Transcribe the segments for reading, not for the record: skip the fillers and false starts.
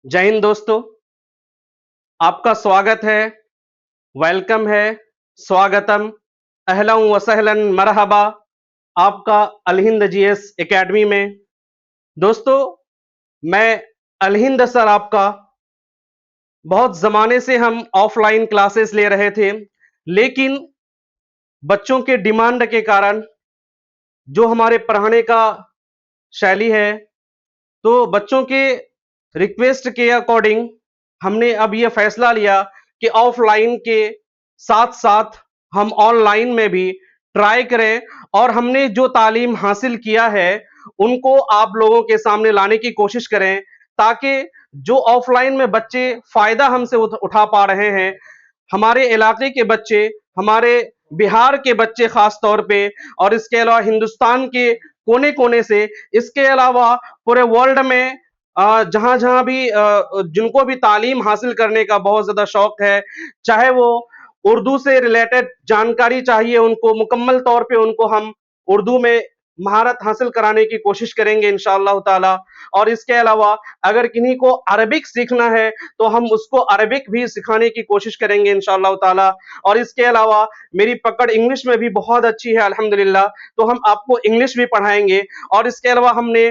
जय हिंद दोस्तों। आपका स्वागत है, वेलकम है, स्वागतम, अहलन व सहलन मरहबा आपका अल हिंद जीएस एकेडमी में। दोस्तों, मैं अल हिंद सर आपका बहुत जमाने से हम ऑफलाइन क्लासेस ले रहे थे, लेकिन बच्चों के डिमांड के कारण जो हमारे पढ़ाने का शैली है, तो बच्चों के रिक्वेस्ट के अकॉर्डिंग हमने अब यह फैसला लिया कि ऑफलाइन के साथ साथ हम ऑनलाइन में भी ट्राई करें और हमने जो तालीम हासिल किया है उनको आप लोगों के सामने लाने की कोशिश करें, ताकि जो ऑफलाइन में बच्चे फायदा हमसे उठा पा रहे हैं, हमारे इलाके के बच्चे, हमारे बिहार के बच्चे खास तौर पे, और इसके अलावा हिंदुस्तान के कोने कोने से, इसके अलावा पूरे वर्ल्ड में जहां जहां भी जिनको भी तालीम हासिल करने का बहुत ज्यादा शौक है, चाहे वो उर्दू से रिलेटेड जानकारी चाहिए उनको, मुकम्मल तौर पे उनको हम उर्दू में महारत हासिल कराने की कोशिश करेंगे इंशाअल्लाह ताला। और इसके अलावा अगर किन्हीं को अरबिक सीखना है तो हम उसको अरबिक भी सिखाने की कोशिश करेंगे इंशाअल्लाह ताला। और इसके अलावा मेरी पकड़ इंग्लिश में भी बहुत अच्छी है अल्हम्दुलिल्लाह, तो हम आपको इंग्लिश भी पढ़ाएंगे। और इसके अलावा हमने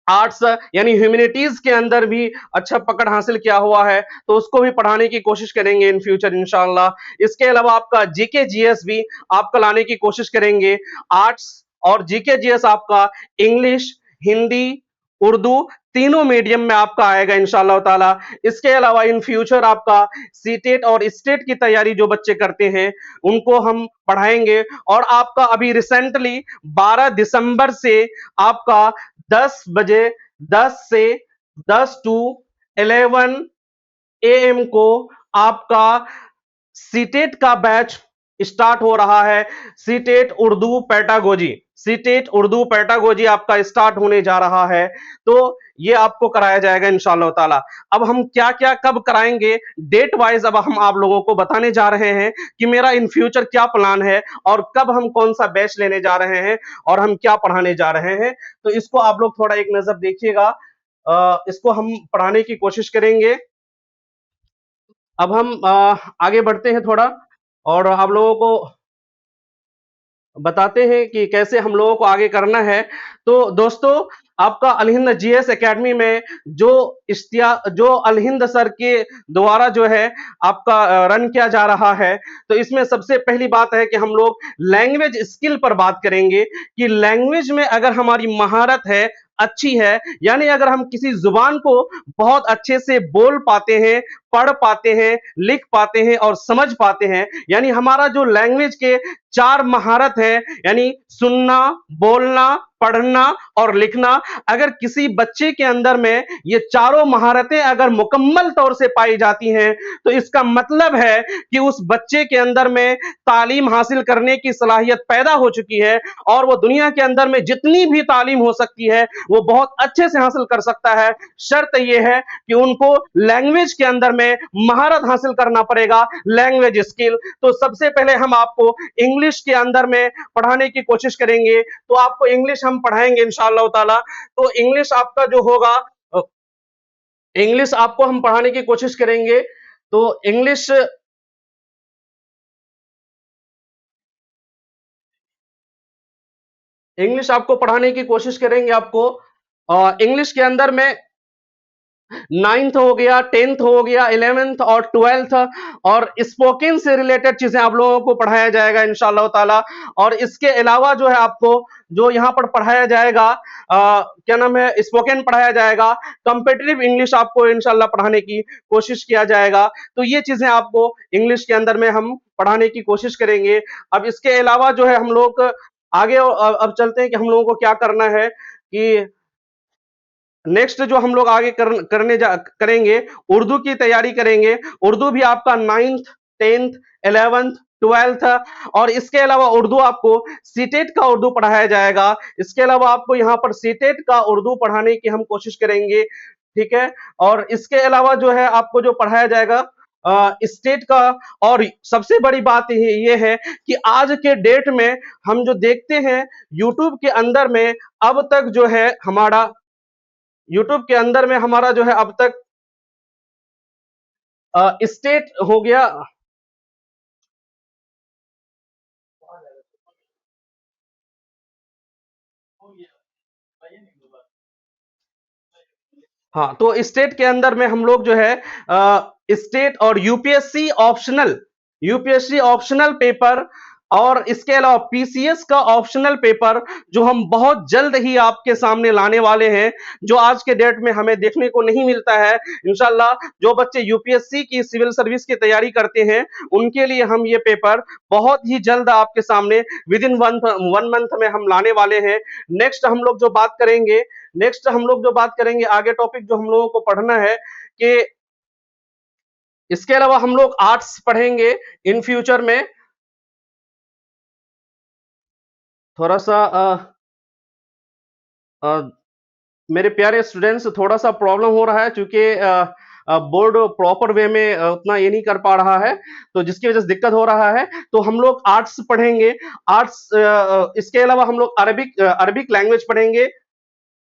आर्ट्स यानी ह्यूमैनिटीज के अंदर भी अच्छा पकड़ हासिल किया हुआ है, तो उसको भी पढ़ाने की कोशिश करेंगे इन फ्यूचर इंशाल्लाह। इसके अलावा आपका जीके जीएस भी आपका लाने की कोशिश करेंगे। आर्ट्स और जीके जीएस आपका इंग्लिश, हिंदी, उर्दू तीनों मीडियम में आपका आएगा इंशाल्लाह ताला। इसके अलावा इन फ्यूचर आपका सीटेट और स्टेट की तैयारी जो बच्चे करते हैं उनको हम पढ़ाएंगे। और आपका अभी रिसेंटली 12 दिसंबर से आपका 10 बजे 10 से 10 टू 11 एएम को आपका सीटेट का बैच स्टार्ट हो रहा है। सीटेट उर्दू पैटागोजी, सीटेट उर्दू पैटागोजी आपका स्टार्ट होने जा रहा है, तो ये आपको कराया जाएगा इंशाअल्लाह ताला। अब हम क्या क्या कब कराएंगे, डेट वाइज अब हम आप लोगों को बताने जा रहे हैं कि मेरा इन फ्यूचर क्या प्लान है और कब हम कौन सा बैच लेने जा रहे हैं और हम क्या पढ़ाने जा रहे हैं। तो इसको आप लोग थोड़ा एक नजर देखिएगा, इसको हम पढ़ाने की कोशिश करेंगे। अब हम आगे बढ़ते हैं थोड़ा और आप लोगों को बताते हैं कि कैसे हम लोगों को आगे करना है। तो दोस्तों, आपका अल हिंद जीएस एकेडमी में जो अल हिंद सर के द्वारा जो है आपका रन किया जा रहा है, तो इसमें सबसे पहली बात है कि हम लोग लैंग्वेज स्किल पर बात करेंगे कि लैंग्वेज में अगर हमारी महारत है, अच्छी है, यानी अगर हम किसी जुबान को बहुत अच्छे से बोल पाते हैं, पढ़ पाते हैं, लिख पाते हैं और समझ पाते हैं, यानी हमारा जो लैंग्वेज के चार महारत है, यानी सुनना, बोलना, पढ़ना और लिखना, अगर किसी बच्चे के अंदर में ये चारों महारतें अगर मुकम्मल तौर से पाई जाती हैं, तो इसका मतलब है कि उस बच्चे के अंदर में तालीम हासिल करने की सलाहियत पैदा हो चुकी है और वो दुनिया के अंदर में जितनी भी तालीम हो सकती है वो बहुत अच्छे से हासिल कर सकता है। शर्त यह है कि उनको लैंग्वेज के अंदर में महारत हासिल करना पड़ेगा, लैंग्वेज स्किल। तो सबसे पहले हम आपको इंग्लिश के अंदर में पढ़ाने की कोशिश करेंगे, तो आपको इंग्लिश हम पढ़ाएंगे इंशाअल्लाह ताला। तो इंग्लिश आपका जो होगा, इंग्लिश आपको हम पढ़ाने की कोशिश करेंगे। तो इंग्लिश आपको पढ़ाने की कोशिश करेंगे। आपको इंग्लिश के अंदर में नाइन्थ हो गया, टेंथ हो गया, 11th और 12th और स्पोकन से रिलेटेड चीजें आप लोगों को पढ़ाया जाएगा इंशाअल्लाह ताला। और इसके अलावा जो है आपको जो यहाँ पर पढ़ाया जाएगा, क्या नाम है, स्पोकन पढ़ाया जाएगा, कंपेटिटिव इंग्लिश आपको इंशाअल्लाह पढ़ाने की कोशिश किया जाएगा। तो ये चीजें आपको इंग्लिश के अंदर में हम पढ़ाने की कोशिश करेंगे। अब इसके अलावा जो है हम लोग आगे अब चलते हैं कि हम लोगों को क्या करना है, कि नेक्स्ट जो हम लोग आगे करेंगे, उर्दू की तैयारी करेंगे। उर्दू भी आपका 9th 10th 11th 12th, और इसके अलावा उर्दू आपको सीटेट का उर्दू पढ़ाया जाएगा। इसके अलावा आपको यहाँ पर सीटेट का उर्दू पढ़ाने की हम कोशिश करेंगे, ठीक है। और इसके अलावा जो है आपको जो पढ़ाया जाएगा स्टेट का। और सबसे बड़ी बात ये है कि आज के डेट में हम जो देखते हैं यूट्यूब के अंदर में अब तक जो है हमारा यूट्यूब के अंदर में हमारा जो है अब तक स्टेट हो गया। हाँ, तो स्टेट के अंदर में हम लोग जो है स्टेट और यूपीएससी ऑप्शनल पेपर और इसके अलावा पीसीएस का ऑप्शनल पेपर जो हम बहुत जल्द ही आपके सामने लाने वाले हैं, जो आज के डेट में हमें देखने को नहीं मिलता है। इंशाल्लाह जो बच्चे यूपीएससी की सिविल सर्विस की तैयारी करते हैं उनके लिए हम ये पेपर बहुत ही जल्द आपके सामने विद इन वन मंथ में हम लाने वाले हैं। नेक्स्ट हम लोग जो बात करेंगे आगे टॉपिक जो हम लोगों को पढ़ना है कि इसके अलावा हम लोग आर्ट्स पढ़ेंगे इन फ्यूचर में। थोड़ा सा अ, मेरे प्यारे स्टूडेंट्स, थोड़ा सा प्रॉब्लम हो रहा है क्योंकि बोर्ड प्रॉपर वे में उतना ये नहीं कर पा रहा है, तो जिसकी वजह से दिक्कत हो रहा है। तो हम लोग आर्ट्स पढ़ेंगे। आर्ट्स इसके अलावा हम लोग अरबिक लैंग्वेज पढ़ेंगे।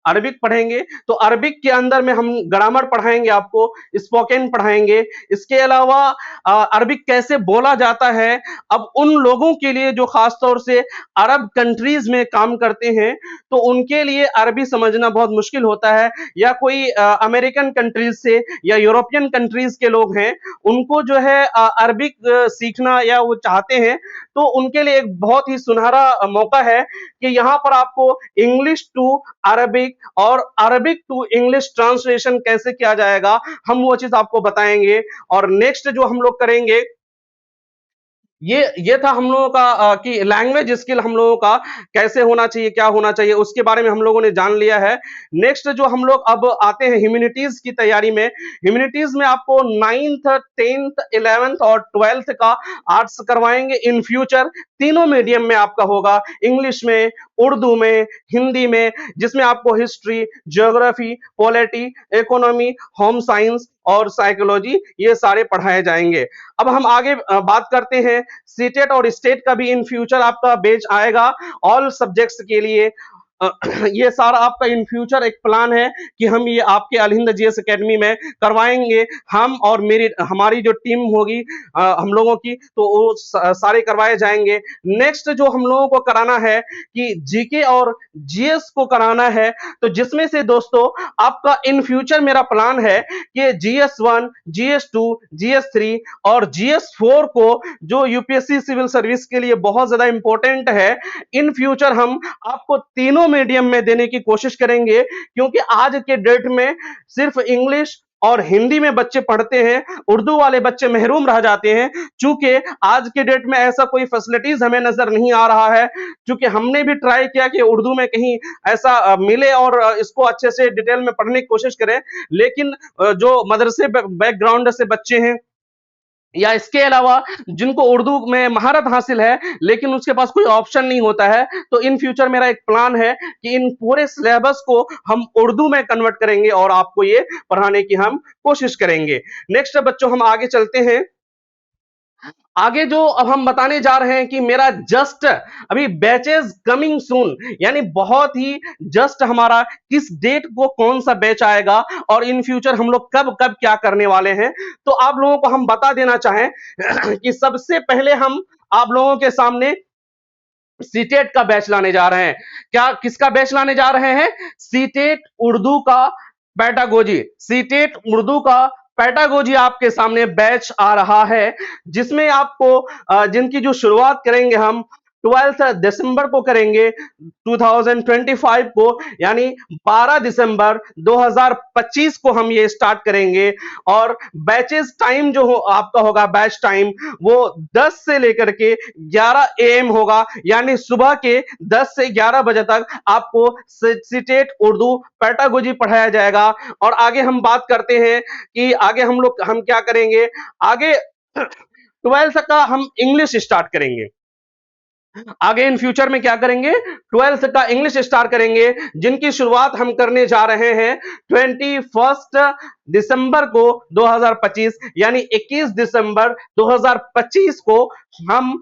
अरबिक पढ़ेंगे तो अरबिक के अंदर में हम ग्रामर पढ़ाएंगे, आपको स्पोकन पढ़ाएंगे। इसके अलावा अरबिक कैसे बोला जाता है, अब उन लोगों के लिए जो खास तौर से अरब कंट्रीज में काम करते हैं तो उनके लिए अरबी समझना बहुत मुश्किल होता है, या कोई अमेरिकन कंट्रीज से या यूरोपियन कंट्रीज के लोग हैं उनको जो है अरबिक सीखना या वो चाहते हैं, तो उनके लिए एक बहुत ही सुनहरा मौका है कि यहाँ पर आपको इंग्लिश टू अरबिक और अरबिक टू इंग्लिश ट्रांसलेशन कैसे किया जाएगा, हम वो चीज आपको बताएंगे। और नेक्स्ट जो हम लोग करेंगे, ये था हम लोगों का कि लैंग्वेज स्किल हम लोगों का कैसे होना चाहिए, क्या होना चाहिए, उसके बारे में हम लोगों ने जान लिया है। नेक्स्ट जो हम लोग अब आते हैं ह्यूमैनिटीज की तैयारी में। ह्यूमैनिटीज में आपको 9th 10th 11th और 12th का आर्ट्स करवाएंगे इन फ्यूचर। तीनों मीडियम में आपका होगा, इंग्लिश में, उर्दू में, हिंदी में, जिसमें आपको history, geography, polity, economy, home science और साइकोलॉजी ये सारे पढ़ाए जाएंगे। अब हम आगे बात करते हैं, सीटेट और स्टेट का भी इन फ्यूचर आपका बैच आएगा ऑल सब्जेक्ट्स के लिए। ये सारा आपका इन फ्यूचर एक प्लान है कि हम ये आपके अल हिंद जीएस एकेडमी में करवाएंगे। हम और मेरी हमारी जो टीम होगी हम लोगों की, तो वो सारे करवाए जाएंगे। नेक्स्ट जो हम लोगों को कराना है कि जीके और जीएस को कराना है, तो जिसमें से दोस्तों आपका इन फ्यूचर मेरा प्लान है कि जीएस 1, जीएस 2, जीएस 3 और जीएस 4 को, जो यूपीएससी सिविल सर्विस के लिए बहुत ज्यादा इंपॉर्टेंट है, इन फ्यूचर हम आपको तीनों मीडियम में देने की कोशिश करेंगे। क्योंकि आज के डेट में सिर्फ इंग्लिश और हिंदी में बच्चे पढ़ते हैं, उर्दू वाले बच्चे महरूम रह जाते हैं। चूंकि आज के डेट में ऐसा कोई फैसिलिटीज हमें नजर नहीं आ रहा है, क्योंकि हमने भी ट्राई किया कि उर्दू में कहीं ऐसा मिले और इसको अच्छे से डिटेल में पढ़ने की कोशिश करें, लेकिन जो मदरसे बैकग्राउंड से बच्चे हैं या इसके अलावा जिनको उर्दू में महारत हासिल है लेकिन उसके पास कोई ऑप्शन नहीं होता है, तो इन फ्यूचर मेरा एक प्लान है कि इन पूरे सिलेबस को हम उर्दू में कन्वर्ट करेंगे और आपको ये पढ़ाने की हम कोशिश करेंगे। नेक्स्ट बच्चों हम आगे चलते हैं। आगे जो अब हम बताने जा रहे हैं कि मेरा जस्ट अभी बैचेस कमिंग सून, यानी बहुत ही जस्ट हमारा किस डेट को कौन सा बैच आएगा और इन फ्यूचर हम लोग कब कब क्या करने वाले हैं, तो आप लोगों को हम बता देना चाहें कि सबसे पहले हम आप लोगों के सामने सीटेट का बैच लाने जा रहे हैं। क्या किसका बैच लाने जा रहे हैं? सीटेट उर्दू का पैटागोजी। सीटेट उर्दू का पैटागोजी आपके सामने बैच आ रहा है, जिसमें आपको जिनकी जो शुरुआत करेंगे हम 12 दिसंबर को करेंगे 2025 को, यानी 12 दिसंबर 2025 को हम ये स्टार्ट करेंगे। और बैचेस टाइम जो हो आपका होगा, बैच टाइम वो 10 से लेकर के 11 AM होगा, यानी सुबह के 10 से 11 बजे तक आपको सीटेट उर्दू पैटागोजी पढ़ाया जाएगा। और आगे हम बात करते हैं कि आगे हम क्या करेंगे। आगे 12 का हम इंग्लिश स्टार्ट करेंगे। आगे इन फ्यूचर में क्या करेंगे, 12th का इंग्लिश स्टार्ट करेंगे, जिनकी शुरुआत हम करने जा रहे हैं 21 दिसंबर को 2025, यानी 21 दिसंबर 2025 को हम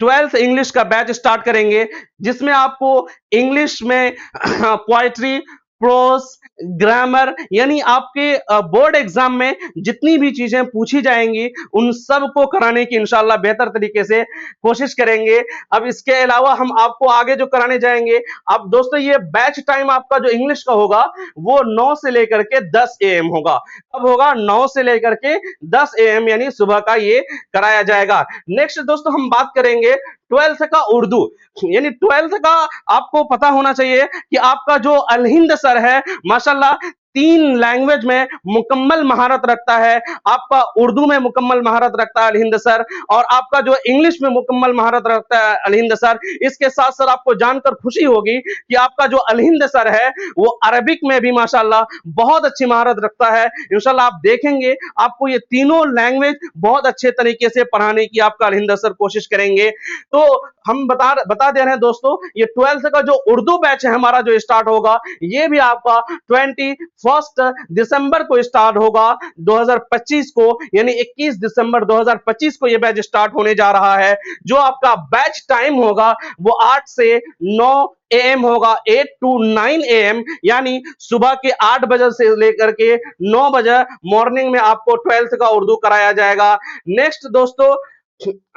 12th इंग्लिश का बैच स्टार्ट करेंगे, जिसमें आपको इंग्लिश में पोएट्री, प्रोस, ग्रामर, यानी आपके बोर्ड एग्जाम में जितनी भी चीजें पूछी जाएंगी उन सब को कराने की इंशाल्लाह बेहतर तरीके से कोशिश करेंगे। अब इसके अलावा हम आपको आगे जो कराने जाएंगे, अब दोस्तों ये बैच टाइम आपका जो इंग्लिश का होगा वो 9 से लेकर के 10 एएम होगा। कब होगा? 9 से लेकर के 10 एएम, यानी सुबह का ये कराया जाएगा। नेक्स्ट दोस्तों हम बात करेंगे 12th का उर्दू, यानी 12th का आपको पता होना चाहिए कि आपका जो अल हिंद सर है माशाल्लाह 3 लैंग्वेज में मुकम्मल महारत रखता है। आपका उर्दू में मुकम्मल महारत रखता है अल हिंद सर, और आपका जो इंग्लिश में मुकम्मल महारत रखता है अल हिंद सर। इसके साथ सर आपको जानकर खुशी होगी कि आपका जो अल हिंद सर है वो अरबिक में भी माशाल्लाह बहुत अच्छी महारत रखता है। इंशाल्लाह आप देखेंगे आपको ये तीनों लैंग्वेज बहुत अच्छे तरीके से पढ़ाने की आपका अल हिंद सर कोशिश करेंगे। तो हम बता दे रहे हैं दोस्तों, ये 12th का जो उर्दू बैच है हमारा जो स्टार्ट होगा, ये भी आपका 21 दिसंबर को स्टार्ट होगा 2025 को, यानी 21 दिसंबर 2025 को ये बैच स्टार्ट होने जा रहा है। जो आपका बैच टाइम होगा वो 8 से 9 एएम होगा, 8 to 9 एएम, यानी सुबह के 8 बजे से लेकर के 9 बजे मॉर्निंग में आपको 12th का उर्दू कराया जाएगा। नेक्स्ट दोस्तों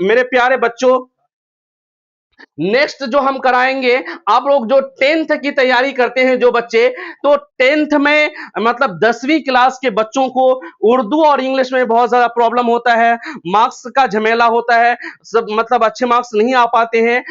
मेरे प्यारे बच्चों, नेक्स्ट जो हम कराएंगे, आप लोग जो 10th की तैयारी करते हैं जो बच्चे, तो 10th में मतलब 10वीं क्लास के बच्चों को उर्दू और इंग्लिश में बहुत ज्यादा प्रॉब्लम होता है, मार्क्स का झमेला होता है, सब मतलब अच्छे मार्क्स नहीं आ पाते हैं।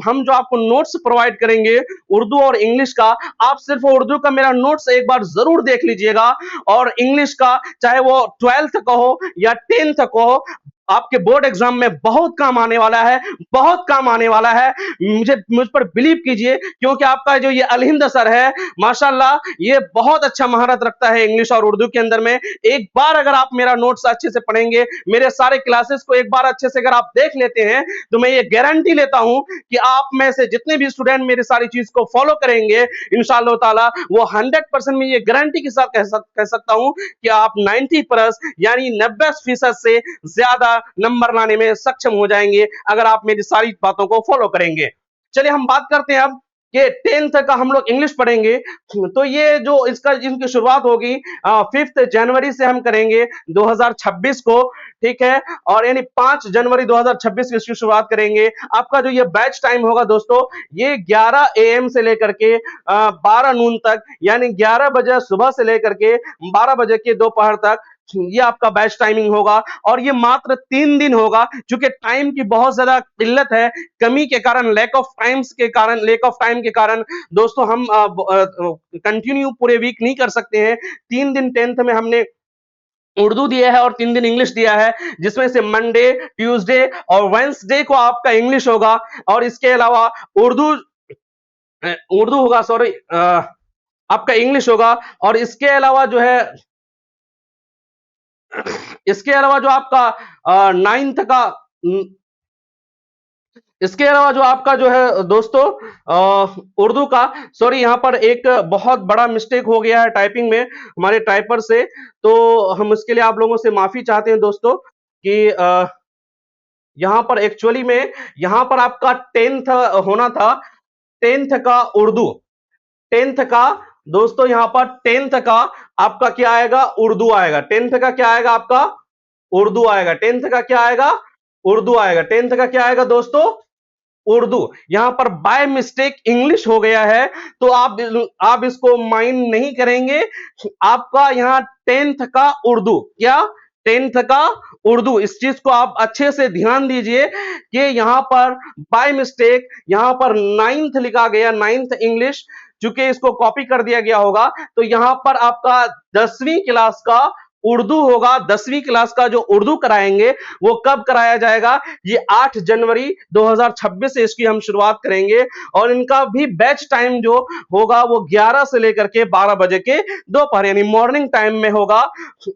हम जो आपको नोट्स प्रोवाइड करेंगे उर्दू और इंग्लिश का, आप सिर्फ उर्दू का मेरा नोट्स एक बार जरूर देख लीजिएगा, और इंग्लिश का चाहे वो 12th का हो या 10th का हो, आपके बोर्ड एग्जाम में बहुत काम आने वाला है, बहुत काम आने वाला है। मुझ पर बिलीव कीजिए, क्योंकि आपका जो ये अल हिंद सर है माशाल्लाह ये बहुत अच्छा महारत रखता है इंग्लिश और उर्दू के अंदर में। एक बार अगर आप मेरा नोट्स अच्छे से पढ़ेंगे, मेरे सारे क्लासेस को एक बार अच्छे से अगर आप देख लेते हैं, तो मैं ये गारंटी लेता हूं कि आप में से जितने भी स्टूडेंट मेरी सारी चीज को फॉलो करेंगे इंशाअल्लाह ताला, वो 100% में ये गारंटी के साथ कह सकता हूं कि आप 90+ यानी 90% से ज्यादा नंबर लाने में सक्षम हो जाएंगे अगर आप मेरी सारी बातों को फॉलो करेंगे। चलिए हम बात करते हैं अब कि 10th का हम लोग इंग्लिश पढ़ेंगे। तो ये जो इनकी शुरुआत होगी 5 जनवरी से हम करेंगे 2026 को, ठीक है, और यानी 5 जनवरी 2026 की इसकी शुरुआत करेंगे। आपका जो ये बैच टाइम होगा दोस्तों, ये 11 एएम से लेकर के 12 नून तक, यानी 11 बजे सुबह से लेकर के 12 बजे के दोपहर तक ये आपका बैच टाइमिंग होगा। और ये मात्र 3 दिन होगा, क्योंकि टाइम की बहुत ज्यादा किल्लत है, कमी के कारण, लेक ऑफ टाइम के कारण दोस्तों हम कंटिन्यू पूरे वीक नहीं कर सकते हैं। 3 दिन 10th में हमने उर्दू दिया है और 3 दिन इंग्लिश दिया है, जिसमें से मंडे, ट्यूसडे और वेंसडे को आपका इंग्लिश होगा, और इसके अलावा उर्दू होगा, सॉरी, आपका इंग्लिश होगा। और इसके अलावा जो है, इसके अलावा जो आपका 9th का, इसके अलावा जो आपका जो है दोस्तों उर्दू का, सॉरी यहां पर एक बहुत बड़ा मिस्टेक हो गया है टाइपिंग में हमारे टाइपर से, तो हम इसके लिए आप लोगों से माफी चाहते हैं दोस्तों कि यहां पर एक्चुअली में यहां पर आपका 10th होना था, 10th का उर्दू, 10th का दोस्तों, यहां पर 10th का आपका क्या आएगा? उर्दू आएगा। 10th का क्या आएगा? आपका उर्दू आएगा। 10th का क्या आएगा? उर्दू आएगा। 10th का क्या आएगा दोस्तों? उर्दू। यहां पर बाय मिस्टेक इंग्लिश हो गया है, तो आप इसको माइंड नहीं करेंगे। आपका यहां 10th का उर्दू, क्या? 10th का उर्दू। इस चीज को आप अच्छे से ध्यान दीजिए कि यहां पर बाय मिस्टेक यहां पर 9th लिखा गया, 9th इंग्लिश, चूंकि इसको कॉपी कर दिया गया होगा, तो यहां पर आपका 10वीं क्लास का उर्दू होगा। 10वीं क्लास का जो उर्दू कराएंगे वो कब कराया जाएगा? ये 8 जनवरी 2026 से इसकी हम शुरुआत करेंगे, और इनका भी बैच टाइम जो होगा वो 11 से लेकर के 12 बजे के दोपहर, यानी मॉर्निंग टाइम में होगा।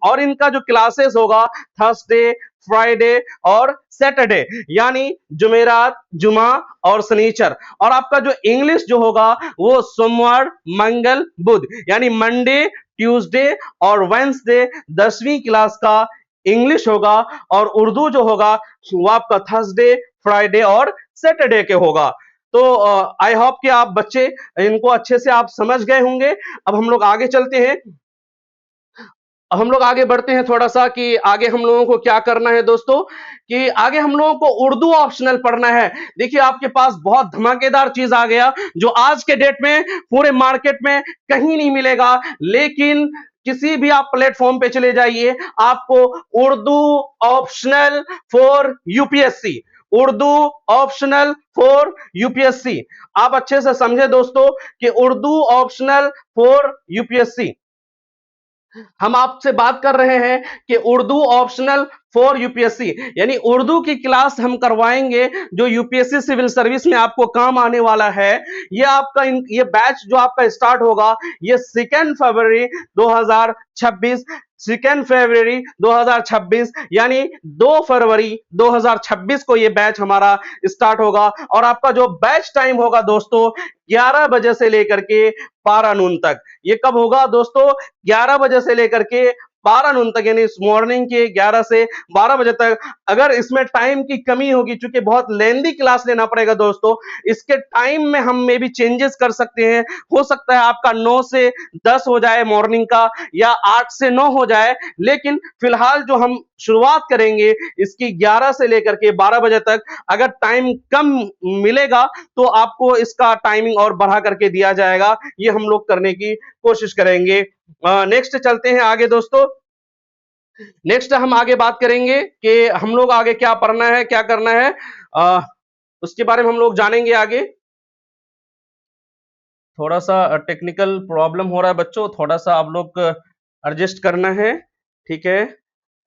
और इनका जो क्लासेस होगा थर्सडे, फ्राइडे और सैटरडे, यानी जुमेरात, जुमा और शनिचर। और आपका जो इंग्लिश जो होगा वो सोमवार, मंगल, बुध, यानी मंडे, ट्यूसडे और वेंसडे 10वीं क्लास का इंग्लिश होगा। और उर्दू जो होगा वो आपका थर्सडे, फ्राइडे और सैटरडे के होगा। तो आई होप कि आप बच्चे इनको अच्छे से आप समझ गए होंगे। अब हम लोग आगे चलते हैं। अब हम लोग आगे बढ़ते हैं थोड़ा सा कि आगे हम लोगों को क्या करना है दोस्तों, कि आगे हम लोगों को उर्दू ऑप्शनल पढ़ना है। देखिए आपके पास बहुत धमाकेदार चीज आ गया जो आज के डेट में पूरे मार्केट में कहीं नहीं मिलेगा, लेकिन किसी भी आप प्लेटफॉर्म पे चले जाइए, आपको Urdu optional for UPSC, Urdu optional for UPSC. आप अच्छे से समझे दोस्तों कि उर्दू ऑप्शनल फॉर यूपीएससी, हम आपसे बात कर रहे हैं कि उर्दू ऑप्शनल फॉर यूपीएससी, यानी उर्दू की क्लास हम करवाएंगे जो यूपीएससी सिविल सर्विस में आपको काम आने वाला है। ये आपका ये बैच जो आपका स्टार्ट होगा ये 2 फरवरी 2026, 2 फरवरी 2026 यानी 2 फरवरी 2026 को ये बैच हमारा स्टार्ट होगा। और आपका जो बैच टाइम होगा दोस्तों 11 बजे से लेकर के 12 नून तक। ये कब होगा दोस्तों? 11 बजे से लेकर के 12 नून तक, यानी मॉर्निंग के 11 से 12 बजे तक। अगर इसमें टाइम की कमी होगी, चूंकि बहुत लेंदी क्लास लेना पड़ेगा दोस्तों, इसके टाइम में हम में भी चेंजेस कर सकते हैं। हो सकता है आपका 9 से 10 हो जाए मॉर्निंग का, या 8 से 9 हो जाए, लेकिन फिलहाल जो हम शुरुआत करेंगे इसकी 11 से लेकर के 12 बजे तक। अगर टाइम कम मिलेगा तो आपको इसका टाइमिंग और बढ़ा करके दिया जाएगा। ये हम लोग करने की कोशिश करेंगे। नेक्स्ट चलते हैं आगे दोस्तों। नेक्स्ट हम आगे बात करेंगे कि हम लोग आगे क्या पढ़ना है, क्या करना है, उसके बारे में हम लोग जानेंगे आगे। थोड़ा सा टेक्निकल प्रॉब्लम हो रहा है बच्चों, थोड़ा सा आप लोग एडजस्ट करना है, ठीक है।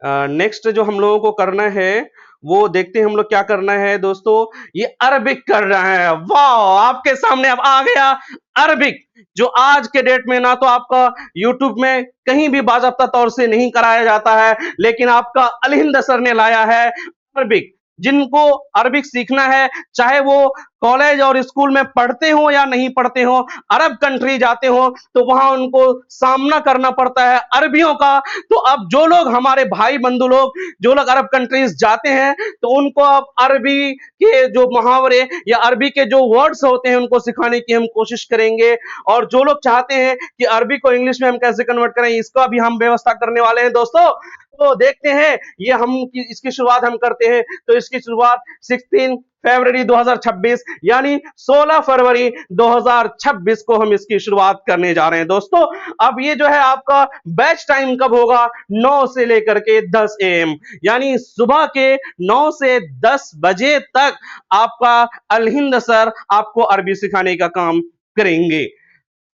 नेक्स्ट जो हम लोगों को करना है वो देखते हैं हम लोग क्या करना है दोस्तों। ये अरबिक कर रहे हैं। वाह, आपके सामने अब आ गया अरबिक, जो आज के डेट में ना तो आपका यूट्यूब में कहीं भी बाज़ाब्ता तौर से नहीं कराया जाता है, लेकिन आपका अलहिंद सर ने लाया है अरबिक। जिनको अरबिक सीखना है, चाहे वो कॉलेज और स्कूल में पढ़ते हो या नहीं पढ़ते हो, अरब कंट्री जाते हो तो वहां उनको सामना करना पड़ता है अरबियों का। तो अब जो लोग हमारे भाई बंधु लोग जो लोग अरब कंट्रीज जाते हैं तो उनको अब अरबी के जो मुहावरे या अरबी के जो वर्ड्स होते हैं उनको सिखाने की हम कोशिश करेंगे। और जो लोग चाहते हैं कि अरबी को इंग्लिश में हम कैसे कन्वर्ट करें, इसका भी हम व्यवस्था करने वाले हैं दोस्तों। तो देखते हैं ये हम इसकी शुरुआत हम करते हैं। तो इसकी शुरुआत 16 फरवरी 2026 यानी 16 फरवरी 2026 को हम इसकी शुरुआत करने जा रहे हैं दोस्तों। अब ये जो है आपका बैच टाइम कब होगा? 9 से लेकर के 10 AM, यानी सुबह के 9 से 10 बजे तक आपका अलहिंद सर आपको अरबी सिखाने का काम करेंगे।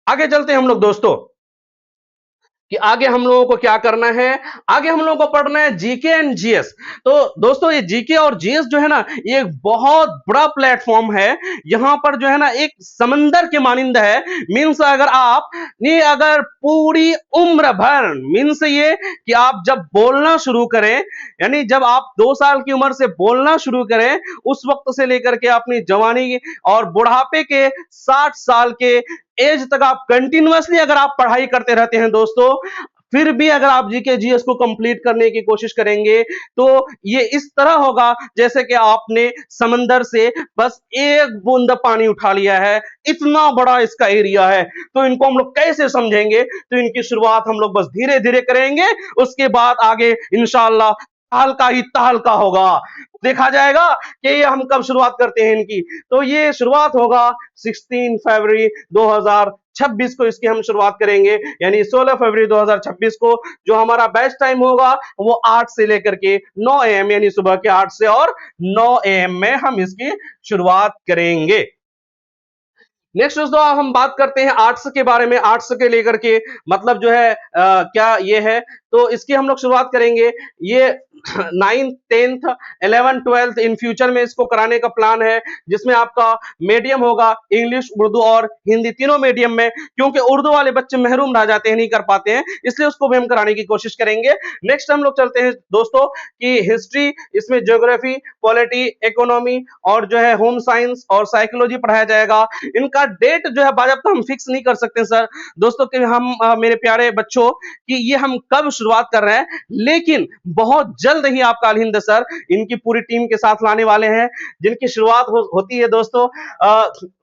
आगे चलते हैं हम लोग दोस्तों कि आगे हम लोगों को क्या करना है। आगे हम लोगों को पढ़ना है जीके एंड जीएस। तो दोस्तों ये जीके और जीएस जो है ना, ये एक बहुत बड़ा प्लेटफॉर्म है। यहां पर जो है ना एक समंदर के मानिंद है। मीन्स अगर आप नहीं, अगर पूरी उम्र भर, मीन्स ये कि आप जब बोलना शुरू करें, यानी जब आप 2 साल की उम्र से बोलना शुरू करें, उस वक्त से लेकर के अपनी जवानी और बुढ़ापे के 60 साल के एज तक आप कंटिन्यूअसली अगर आप पढ़ाई करते रहते हैं दोस्तों, फिर भी अगर आप जीके जीएस को कंप्लीट करने की कोशिश करेंगे तो ये इस तरह होगा जैसे कि आपने समंदर से बस एक बूंद पानी उठा लिया है। इतना बड़ा इसका एरिया है। तो इनको हम लोग कैसे समझेंगे? तो इनकी शुरुआत हम लोग बस धीरे धीरे करेंगे, उसके बाद आगे इंशाअल्लाह तहलका ही तहलका होगा। देखा जाएगा कि ये हम कब शुरुआत करते हैं इनकी। तो ये शुरुआत होगा 16 फरवरी 2026 को इसकी हम शुरुआत करेंगे, यानी 16 फरवरी 2026 को जो हमारा बैच टाइम होगा वो 8 से लेकर के 9 AM, यानी सुबह के 8 से और 9 AM में हम इसकी शुरुआत करेंगे। नेक्स्ट दोस्तों हम बात करते हैं आर्ट्स के बारे में। आर्ट्स के लेकर के मतलब जो है क्या ये है, तो इसकी हम लोग शुरुआत करेंगे। ये 9th 10th 11th 12th in future में इसको कराने का प्लान है, जिसमें आपका मीडियम होगा इंग्लिश, उर्दू और हिंदी, तीनों मीडियम में। क्योंकि उर्दू वाले बच्चे महरूम रह जाते हैं, नहीं कर पाते हैं, इसलिए उसको भी हम कराने की कोशिश करेंगे। नेक्स्ट हम लोग चलते हैं दोस्तों कि हिस्ट्री, इसमें ज्योग्राफी, पॉलिटी, इकोनॉमी और जो है होम साइंस और साइकोलॉजी पढ़ाया जाएगा। इनका डेट जो है बाकायदा हम फिक्स नहीं कर सकते सर दोस्तों कि हम मेरे प्यारे बच्चों कि ये हम कब शुरुआत कर रहे हैं, लेकिन बहुत जल्द ही आपका अल हिंद सर इनकी पूरी टीम के साथ लाने वाले हैं, जिनकी शुरुआत होती है दोस्तों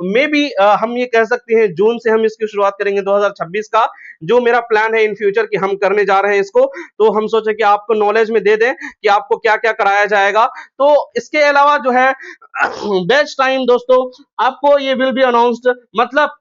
मे बी हम ये कह सकते हैं जून से हम इसकी शुरुआत करेंगे 2026 का, जो मेरा प्लान है इन फ्यूचर कि हम करने जा रहे हैं इसको। तो हम सोचे कि आपको नॉलेज में दे दें कि आपको क्या क्या कराया जाएगा। तो इसके अलावा जो है बेस्ट टाइम दोस्तों आपको ये विल बी अनाउंस्ड, मतलब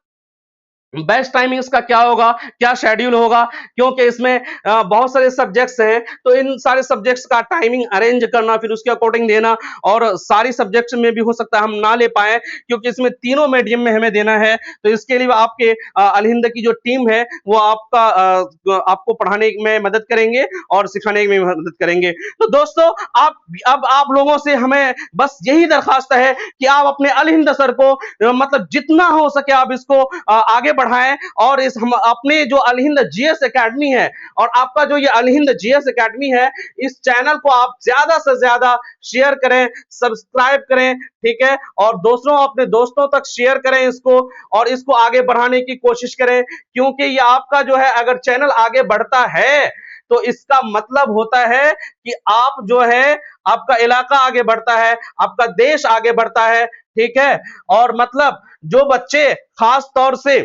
बेस्ट टाइमिंग इसका क्या होगा, क्या शेड्यूल होगा, क्योंकि इसमें बहुत सारे सब्जेक्ट्स हैं, तो इन सारे सब्जेक्ट्स का टाइमिंग अरेंज करना, फिर उसके अकॉर्डिंग देना, और सारी सब्जेक्ट्स में भी हो सकता है हम ना ले पाए, क्योंकि इसमें तीनों मीडियम में हमें देना है। तो इसके लिए आपके अल हिंद की जो टीम है वो आपको पढ़ाने में मदद करेंगे और सिखाने में मदद करेंगे। तो दोस्तों आप लोगों से हमें बस यही दरखास्त है कि आप अपने अल हिंद सर को मतलब जितना हो सके आप इसको आगे बढ़ाएं, और इस हम अपने जो अल हिंद जीएस एकेडमी है, और आपका जो ये अल हिंद जीएस एकेडमी है, इस चैनल को आप ज्यादा से ज्यादा शेयर करें, सब्सक्राइब करें, ठीक है, और अपने दोस्तों तक शेयर करें इसको, और इसको आगे बढ़ाने की कोशिश करें, क्योंकि ये आपका जो है अगर चैनल आगे बढ़ता है तो इसका मतलब होता है कि आप जो है आपका इलाका आगे बढ़ता है, आपका देश आगे बढ़ता है, ठीक है। और मतलब जो बच्चे खास तौर से,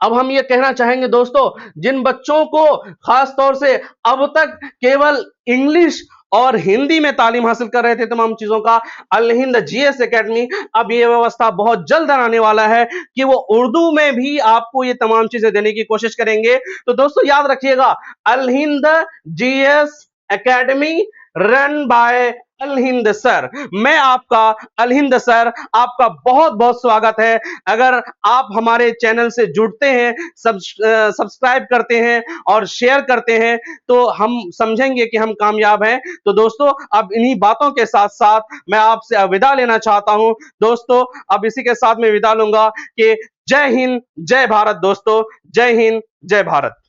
अब हम ये कहना चाहेंगे दोस्तों, जिन बच्चों को खास तौर से अब तक केवल इंग्लिश और हिंदी में तालीम हासिल कर रहे थे तमाम चीजों का, अल हिंद जीएस एकेडमी अब ये व्यवस्था बहुत जल्द आने वाला है कि वो उर्दू में भी आपको ये तमाम चीजें देने की कोशिश करेंगे। तो दोस्तों याद रखिएगा, Al Hind GS academy run by Al Hind sir. मैं आपका अल हिंद सर, आपका बहुत बहुत स्वागत है। अगर आप हमारे चैनल से जुड़ते हैं, सब्सक्राइब करते हैं और शेयर करते हैं, तो हम समझेंगे कि हम कामयाब हैं। तो दोस्तों अब इन्हीं बातों के साथ साथ मैं आपसे विदा लेना चाहता हूं दोस्तों। अब इसी के साथ मैं विदा लूंगा कि जय हिंद जय भारत दोस्तों, जय हिंद जय भारत।